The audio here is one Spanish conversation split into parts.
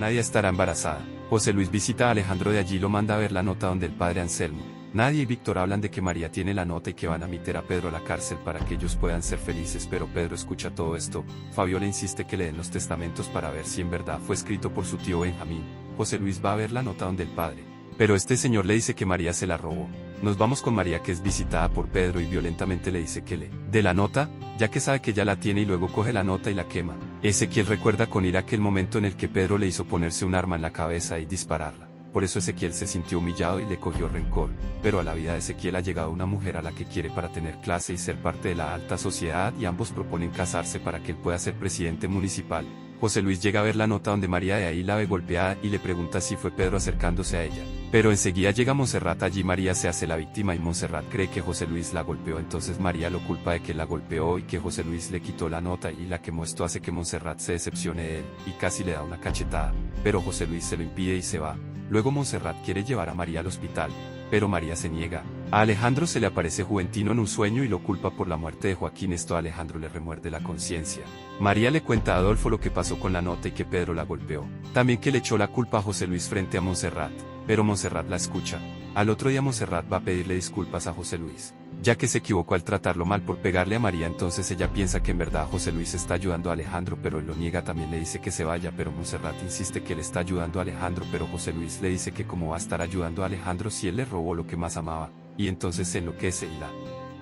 Nadia estará embarazada. José Luis visita a Alejandro, de allí lo manda a ver la nota donde el padre Anselmo, Nadia y Víctor hablan de que María tiene la nota y que van a meter a Pedro a la cárcel para que ellos puedan ser felices, pero Pedro escucha todo esto. Fabiola insiste que le den los testamentos para ver si en verdad fue escrito por su tío Benjamín. José Luis va a ver la nota donde el padre, pero este señor le dice que María se la robó. Nos vamos con María, que es visitada por Pedro y violentamente le dice que le dé la nota, ya que sabe que ya la tiene, y luego coge la nota y la quema. Ezequiel recuerda con ira aquel momento en el que Pedro le hizo ponerse un arma en la cabeza y dispararla. Por eso Ezequiel se sintió humillado y le cogió rencor, pero a la vida de Ezequiel ha llegado una mujer a la que quiere para tener clase y ser parte de la alta sociedad, y ambos proponen casarse para que él pueda ser presidente municipal. José Luis llega a ver la nota donde María de ahí la ve golpeada y le pregunta si fue Pedro acercándose a ella. Pero enseguida llega Montserrat, allí María se hace la víctima y Montserrat cree que José Luis la golpeó, entonces María lo culpa de que la golpeó y que José Luis le quitó la nota y la quemó. Esto hace que Montserrat se decepcione de él y casi le da una cachetada, pero José Luis se lo impide y se va. Luego Montserrat quiere llevar a María al hospital, pero María se niega. A Alejandro se le aparece Juventino en un sueño y lo culpa por la muerte de Joaquín. Esto a Alejandro le remuerde la conciencia. María le cuenta a Adolfo lo que pasó con la nota y que Pedro la golpeó. También que le echó la culpa a José Luis frente a Montserrat, pero Montserrat la escucha. Al otro día Montserrat va a pedirle disculpas a José Luis, ya que se equivocó al tratarlo mal por pegarle a María. Entonces ella piensa que en verdad José Luis está ayudando a Alejandro, pero él lo niega. También le dice que se vaya, pero Montserrat insiste que él está ayudando a Alejandro, pero José Luis le dice que cómo va a estar ayudando a Alejandro si él le robó lo que más amaba, y entonces se enloquece y la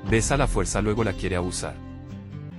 besa a la fuerza, luego la quiere abusar.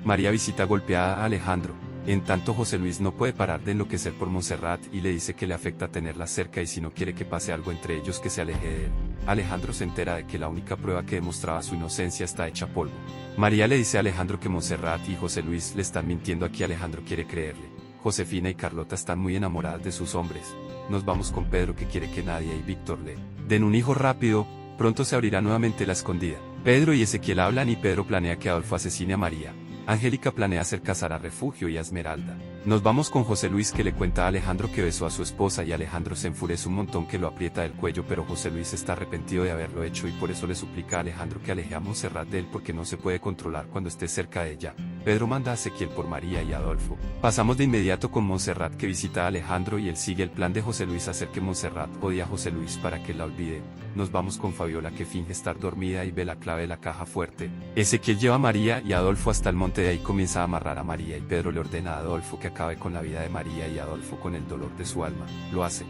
María visita golpeada a Alejandro. En tanto José Luis no puede parar de enloquecer por Montserrat y le dice que le afecta tenerla cerca y si no quiere que pase algo entre ellos que se aleje de él. Alejandro se entera de que la única prueba que demostraba su inocencia está hecha polvo. María le dice a Alejandro que Montserrat y José Luis le están mintiendo. Aquí Alejandro quiere creerle. Josefina y Carlota están muy enamoradas de sus hombres. Nos vamos con Pedro, que quiere que Nadia y Víctor le den un hijo rápido. Pronto se abrirá nuevamente la escondida. Pedro y Ezequiel hablan y Pedro planea que Adolfo asesine a María. Angélica planea hacer casar a Refugio y a Esmeralda. Nos vamos con José Luis, que le cuenta a Alejandro que besó a su esposa y Alejandro se enfurece un montón, que lo aprieta del cuello, pero José Luis está arrepentido de haberlo hecho y por eso le suplica a Alejandro que aleje a Montserrat de él porque no se puede controlar cuando esté cerca de ella. Pedro manda a Ezequiel por María y Adolfo. Pasamos de inmediato con Montserrat, que visita a Alejandro y él sigue el plan de José Luis, hacer que Montserrat odie a José Luis para que la olvide. Nos vamos con Fabiola, que finge estar dormida y ve la clave de la caja fuerte. Ezequiel lleva a María y Adolfo hasta el monte, de ahí comienza a amarrar a María y Pedro le ordena a Adolfo que acabe con la vida de María y Adolfo con el dolor de su alma. Lo hace.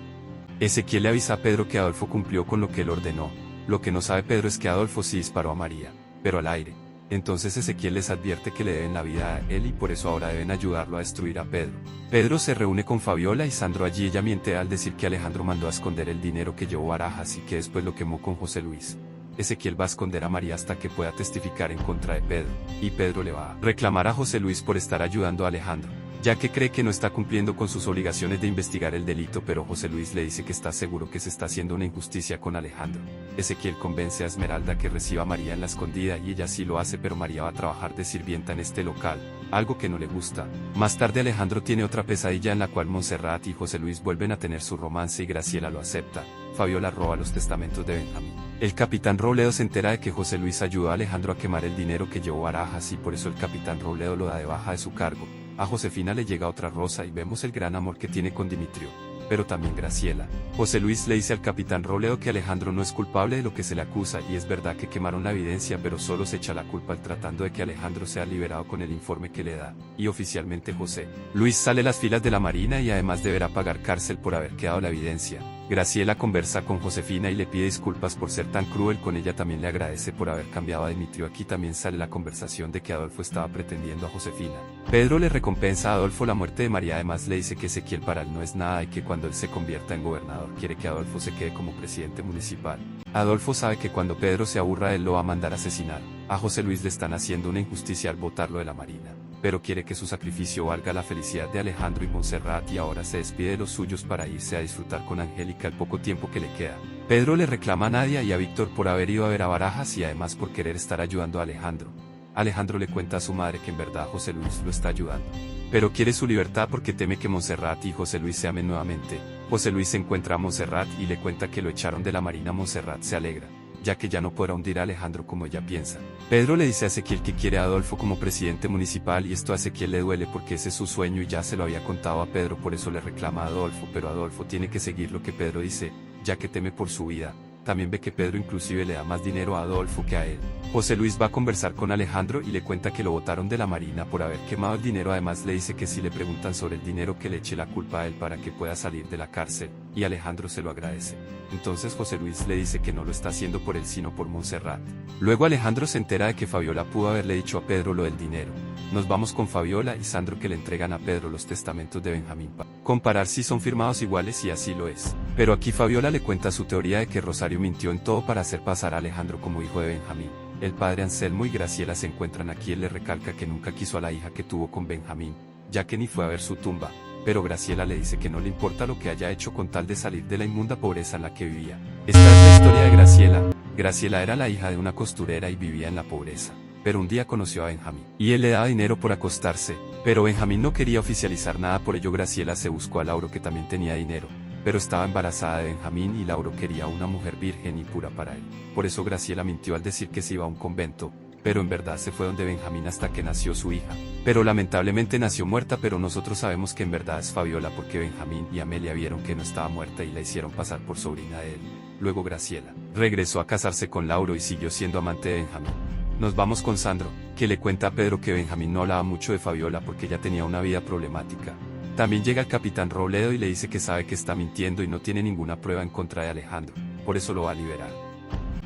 Ezequiel le avisa a Pedro que Adolfo cumplió con lo que él ordenó. Lo que no sabe Pedro es que Adolfo sí disparó a María, pero al aire. Entonces Ezequiel les advierte que le deben la vida a él y por eso ahora deben ayudarlo a destruir a Pedro. Pedro se reúne con Fabiola y Sandro. Allí ella miente al decir que Alejandro mandó a esconder el dinero que llevó Barajas y que después lo quemó con José Luis. Ezequiel va a esconder a María hasta que pueda testificar en contra de Pedro, y Pedro le va a reclamar a José Luis por estar ayudando a Alejandro, ya que cree que no está cumpliendo con sus obligaciones de investigar el delito, pero José Luis le dice que está seguro que se está haciendo una injusticia con Alejandro. Ezequiel convence a Esmeralda que reciba a María en la escondida y ella sí lo hace, pero María va a trabajar de sirvienta en este local, algo que no le gusta. Más tarde Alejandro tiene otra pesadilla en la cual Montserrat y José Luis vuelven a tener su romance y Graciela lo acepta. Fabiola roba los testamentos de Benjamín. El capitán Robledo se entera de que José Luis ayudó a Alejandro a quemar el dinero que llevó Barajas y por eso el capitán Robledo lo da de baja de su cargo. A Josefina le llega otra rosa y vemos el gran amor que tiene con Dimitrio, pero también Graciela. José Luis le dice al capitán Robledo que Alejandro no es culpable de lo que se le acusa y es verdad que quemaron la evidencia, pero solo se echa la culpa al tratando de que Alejandro sea liberado con el informe que le da, y oficialmente José Luis sale de las filas de la Marina y además deberá pagar cárcel por haber quedado la evidencia. Graciela conversa con Josefina y le pide disculpas por ser tan cruel con ella, también le agradece por haber cambiado a Dimitrio. Aquí también sale la conversación de que Adolfo estaba pretendiendo a Josefina. Pedro le recompensa a Adolfo la muerte de María, además le dice que Ezequiel para él no es nada y que cuando él se convierta en gobernador quiere que Adolfo se quede como presidente municipal. Adolfo sabe que cuando Pedro se aburra él lo va a mandar a asesinar. A José Luis le están haciendo una injusticia al botarlo de la Marina, pero quiere que su sacrificio valga la felicidad de Alejandro y Montserrat y ahora se despide de los suyos para irse a disfrutar con Angélica el poco tiempo que le queda. Pedro le reclama a Nadia y a Víctor por haber ido a ver a Barajas y además por querer estar ayudando a Alejandro. Alejandro le cuenta a su madre que en verdad José Luis lo está ayudando, pero quiere su libertad porque teme que Montserrat y José Luis se amen nuevamente. José Luis se encuentra a Montserrat y le cuenta que lo echaron de la Marina. Montserrat se alegra, ya que ya no podrá hundir a Alejandro como ella piensa. Pedro le dice a Ezequiel que quiere a Adolfo como presidente municipal y esto a Ezequiel le duele porque ese es su sueño y ya se lo había contado a Pedro, por eso le reclama a Adolfo, pero Adolfo tiene que seguir lo que Pedro dice, ya que teme por su vida. También ve que Pedro inclusive le da más dinero a Adolfo que a él. José Luis va a conversar con Alejandro y le cuenta que lo botaron de la Marina por haber quemado el dinero. Además le dice que si le preguntan sobre el dinero que le eche la culpa a él para que pueda salir de la cárcel, y Alejandro se lo agradece. Entonces José Luis le dice que no lo está haciendo por él sino por Montserrat. Luego Alejandro se entera de que Fabiola pudo haberle dicho a Pedro lo del dinero. Nos vamos con Fabiola y Sandro que le entregan a Pedro los testamentos de Benjamín para comparar si son firmados iguales y así lo es. Pero aquí Fabiola le cuenta su teoría de que Rosario mintió en todo para hacer pasar a Alejandro como hijo de Benjamín. El padre Anselmo y Graciela se encuentran aquí. Él le recalca que nunca quiso a la hija que tuvo con Benjamín, ya que ni fue a ver su tumba, pero Graciela le dice que no le importa lo que haya hecho con tal de salir de la inmunda pobreza en la que vivía. Esta es la historia de Graciela. Graciela era la hija de una costurera y vivía en la pobreza. Pero un día conoció a Benjamín, y él le daba dinero por acostarse, pero Benjamín no quería oficializar nada, por ello Graciela se buscó a Lauro que también tenía dinero, pero estaba embarazada de Benjamín y Lauro quería una mujer virgen y pura para él. Por eso Graciela mintió al decir que se iba a un convento, pero en verdad se fue donde Benjamín hasta que nació su hija. Pero lamentablemente nació muerta, pero nosotros sabemos que en verdad es Fabiola porque Benjamín y Amelia vieron que no estaba muerta y la hicieron pasar por sobrina de él. Luego Graciela regresó a casarse con Lauro y siguió siendo amante de Benjamín. Nos vamos con Sandro, que le cuenta a Pedro que Benjamín no hablaba mucho de Fabiola porque ella tenía una vida problemática. También llega el capitán Robledo y le dice que sabe que está mintiendo y no tiene ninguna prueba en contra de Alejandro, por eso lo va a liberar.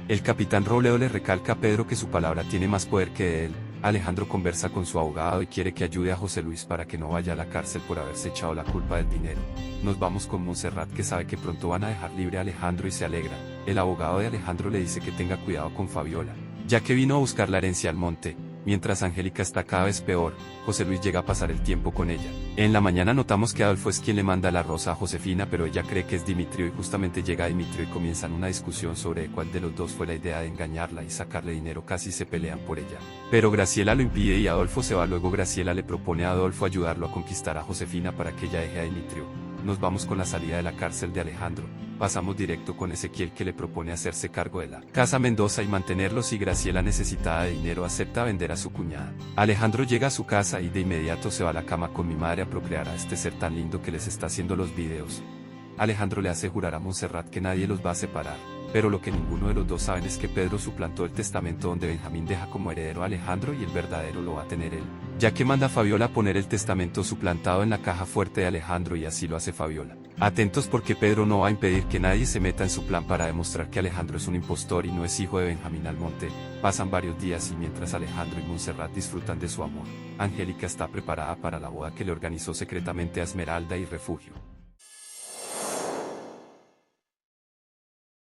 El capitán Robledo le recalca a Pedro que su palabra tiene más poder que de él. Alejandro conversa con su abogado y quiere que ayude a José Luis para que no vaya a la cárcel por haberse echado la culpa del dinero. Nos vamos con Montserrat, que sabe que pronto van a dejar libre a Alejandro y se alegra. El abogado de Alejandro le dice que tenga cuidado con Fabiola, ya que vino a buscar la herencia al monte. Mientras Angélica está cada vez peor, José Luis llega a pasar el tiempo con ella. En la mañana notamos que Adolfo es quien le manda la rosa a Josefina, pero ella cree que es Dimitrio y justamente llega Dimitrio y comienzan una discusión sobre cuál de los dos fue la idea de engañarla y sacarle dinero. Casi se pelean por ella, pero Graciela lo impide y Adolfo se va. Luego Graciela le propone a Adolfo ayudarlo a conquistar a Josefina para que ella deje a Dimitrio. Nos vamos con la salida de la cárcel de Alejandro. Pasamos directo con Ezequiel, que le propone hacerse cargo de la casa Mendoza y mantenerlos, y Graciela, necesitada de dinero, acepta vender a su cuñada. Alejandro llega a su casa y de inmediato se va a la cama con mi madre a procrear a este ser tan lindo que les está haciendo los videos. Alejandro le hace jurar a Montserrat que nadie los va a separar, pero lo que ninguno de los dos saben es que Pedro suplantó el testamento donde Benjamín deja como heredero a Alejandro y el verdadero lo va a tener él, ya que manda a Fabiola a poner el testamento suplantado en la caja fuerte de Alejandro, y así lo hace Fabiola. Atentos porque Pedro no va a impedir que nadie se meta en su plan para demostrar que Alejandro es un impostor y no es hijo de Benjamín Almonte. Pasan varios días y mientras Alejandro y Montserrat disfrutan de su amor, Angélica está preparada para la boda que le organizó secretamente a Esmeralda y Refugio.